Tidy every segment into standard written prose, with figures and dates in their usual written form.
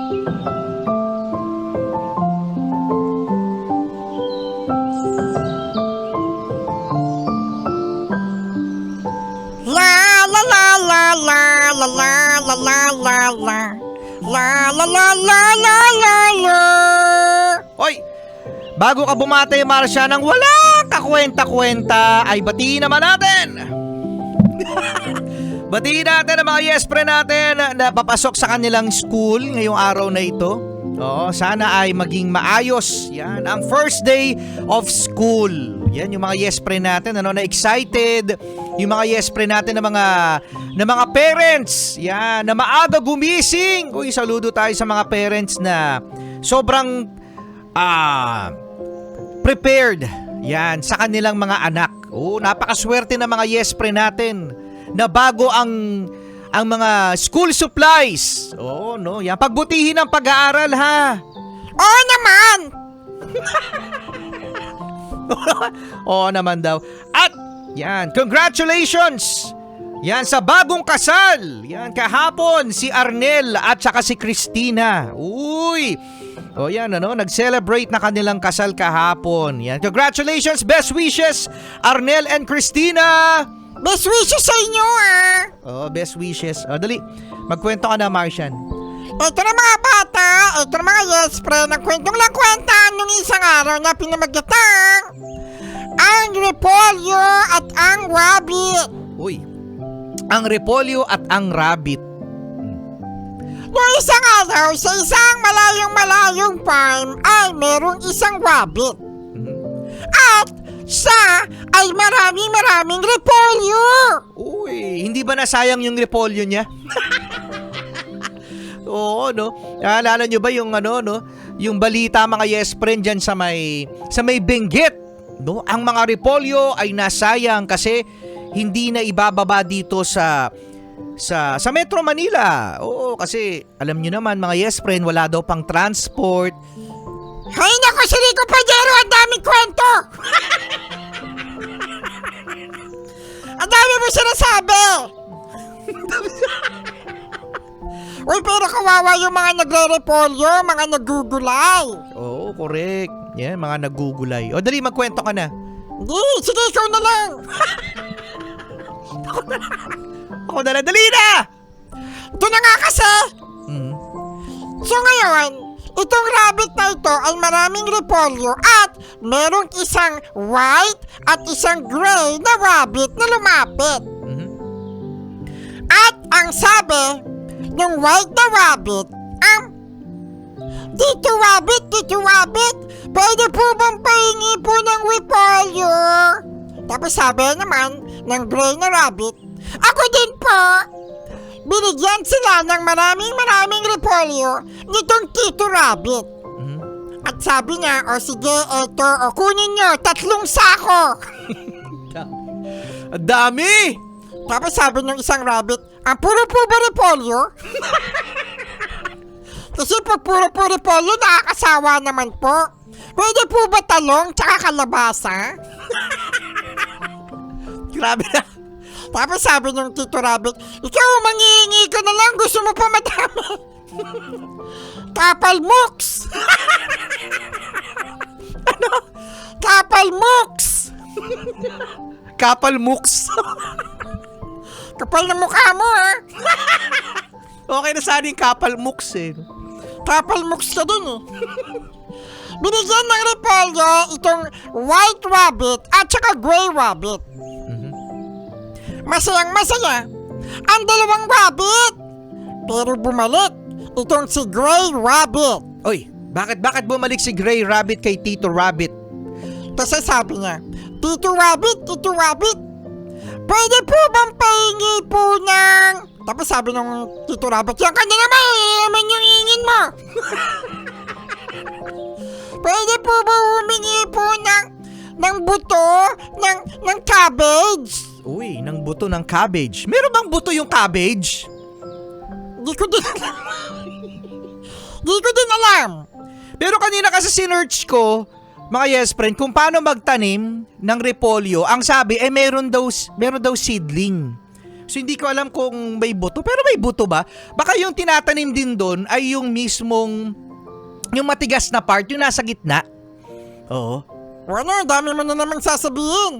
La la la la la la la la la la la la la la la la la la. Hoy! Bago ka bumate, Marcia, ng walang kakwenta-kwenta, ay batiin naman natin! Batiin natin ang mga yes friend natin na papasok sa kanilang school ngayong araw na ito. Oo, sana ay maging maayos. Yan, ang first day of school. Yan yung mga yes friend natin na excited. Yung mga yes friend natin na mga parents. Yan, na maaga gumising. Uy, saludo tayo sa mga parents na sobrang prepared. Yan, sa kanilang mga anak. Oh, napakaswerte ng mga yes friend natin na bago ang mga school supplies. Oo, no. Yan, pagbutihin ang pag-aaral, ha. Oo naman. Oo naman daw. At yan, congratulations. Yan sa bagong kasal. Yan kahapon si Arnel at saka si Christina. Uy. O yan, nag-celebrate na kanilang kasal kahapon. Yan, congratulations, best wishes Arnel and Christina. Best wishes sa inyo Oh, best wishes. O, dali. Magkwento ka na, Marcian. Ito na mga bata, ito na mga yes friend, ang kwentong lang kwenta nung isang araw na pinamagatang ang repolyo at ang rabbit. Uy, ang repolyo at ang rabbit. Noong isang araw, sa isang malayong farm ay merong isang rabbit. At siya ay maraming repolyo. Uy, hindi ba nasayang yung repolyo niya? Oo, no. Naalala nyo ba yung yung balita mga yes friend dyan sa may Benguet, no? Ang mga repolyo ay nasayang kasi hindi na ibababa dito sa Metro Manila. Oo, kasi alam nyo naman mga yes friend, wala daw pang transport. Hay nako, si Rico Pajero, ang daming kwento. Ang dami mo sinasabi. Uy, pero kawawa yung mga nagre-repolyo, mga nagugulay. Oo, correct. Yan, mga nagugulay. O dali, magkwento ka na. Hindi, sige, ikaw na lang. Ako na lang, dali na! Ito na nga kasi. Mm. So ngayon, itong rabbit na ito ay maraming repolyo at merong isang white at isang gray na rabbit na lumapit. Mhm. At ang sabi ng white na rabbit, Dito rabbit, pwede po bang pahingi po ng repolyo? Tapos sabi naman ng gray na rabbit, ako din po. Binigyan sila ng maraming repolyo nitong Tito Rabbit. Mhm. At sabi niya, o sige, eto, o kunin nyo, 3 sako. Ang dami! Tapos sabi ng isang rabbit, ang puro po ba repolyo? Kasi pag puro po repolyo, nakakasawa naman po. Pwede po ba talong tsaka kalabasa? Grabe na. Tapos sabi ng Tito Rabbit, ikaw manghihingi ka na lang, gusto mo pa madami. Kapal mooks! Ano? Kapal mooks! Kapal mooks. Kapal na mukha mo Okay na sana yung kapal mooks eh. Kapal mooks ka din Binigyan ng repolyo itong white rabbit at saka gray rabbit. Masayang masaya ang dalawang rabbit. Pero bumalik itong si gray rabbit. Oy, bakit bumalik si Gray Rabbit kay Tito Rabbit? Kasi sabi niya, Tito Rabbit, pwede po bang pahingi po ng... Tapos sabi ng Tito Rabbit, yan ka na naman yung hingin mo. Pwede po ba humingi po ng buto ng cabbage? Uy, ng buto ng cabbage. Meron bang buto yung cabbage? Di ko din alam. Pero kanina kasi sinearch ko, mga yes friend, kung paano magtanim ng repolyo, ang sabi meron daw seedling. So hindi ko alam kung may buto. Pero may buto ba? Baka yung tinatanim din doon ay yung mismong, yung matigas na part, yung nasa gitna. Oo. Ano, dami mo na namang sasabihin.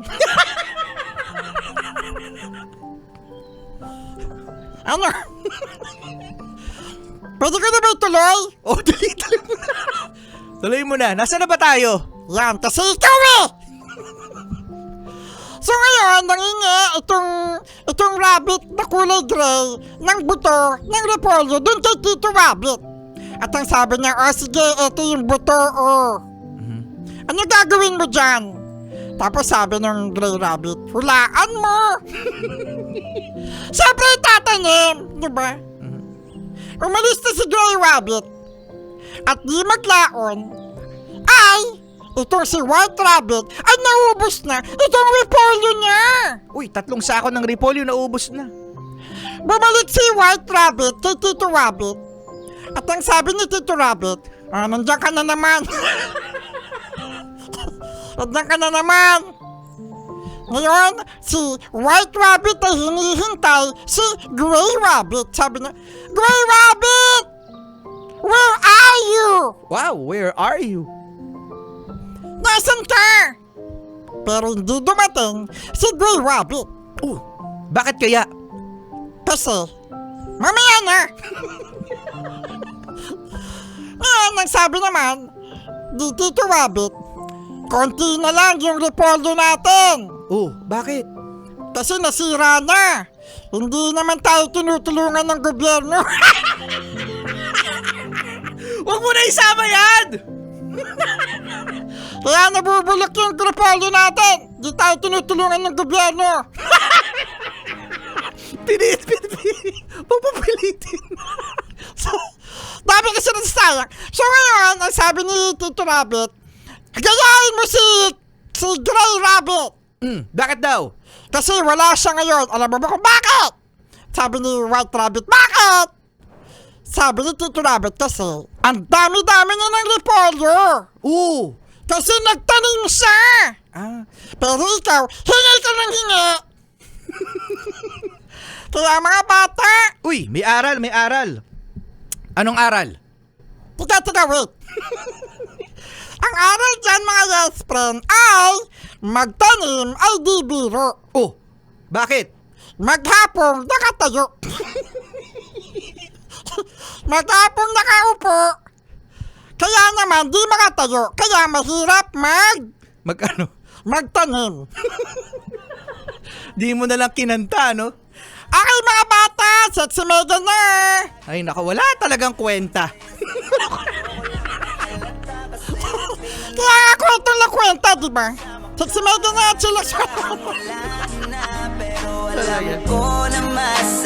Ano? Pwede ko na ba ituloy? Oh, tuloy mo na. Tuloy mo na. Nasaan na ba tayo? Yan, kasi ikaw eh! So ngayon, nangingi itong rabbit na kulay gray ng buto ng repolyo dun kay Tito Rabbit. At ang sabi niya, oh sige, ito yung buto, oh. Ano gagawin mo dyan? Tapos sabi ng gray rabbit, hulaan mo. Siyempre tatanim, di ba? Umalis na si gray rabbit. At di maglaon, ay itong si white rabbit ay naubos na itong repolyo niya. Uy, 3 sako ng repolyo naubos na. Bumalik si white rabbit kay Tito Rabbit. At ang sabi ni Tito Rabbit, nandiyan ka na naman. Nandiyan ka na naman. Ngayon, si white rabbit ay hinihintay si gray rabbit. Sabi niya, Gray Rabbit! Where are you? Wow, where are you? Nasaan ka? Pero hindi dumating si Gray Rabbit. Bakit kaya? Kasi, mamaya na. Ngayon, nagsabi naman, di Tito Rabbit, konti na lang yung repolyo natin. Bakit? Kasi nasira na. Hindi naman tayo tinutulungan ng gobyerno. Huwag mo na isama yan! Kaya nabubulok yung repolyo natin. Di tayo tinutulungan ng gobyerno. Pupupilitin. Dami kasi nasasayang. So ngayon, ang sabi ni Tito Rabbit, gayahin mo si Gray Rabbit. Bakit daw? Kasi wala siya ngayon. Alam mo ba kung bakit? Sabi ni White Rabbit, bakit? Sabi ni Tito Rabbit kasi, ang dami-dami niya ng repolyo. Kasi nagtanim siya. Pero ikaw, hingi ka ng hingi. Kaya mga bata, Uy, may aral. Anong aral? Tiga, wait. Ang aral dyan mga yes friend ay magtanim ay di biro. Bakit? Maghapong nakatayo. Maghapong nakaupo. Kaya naman di makatayo. Kaya mahirap magtanim. Di mo na lang kinanta, no? Okay mga bata, sexy mega na. Ay, naka, wala talagang kwenta. Kaya ako itong nakwenta, di ba? Sexy mega na, chillax. Pero alam ko na mas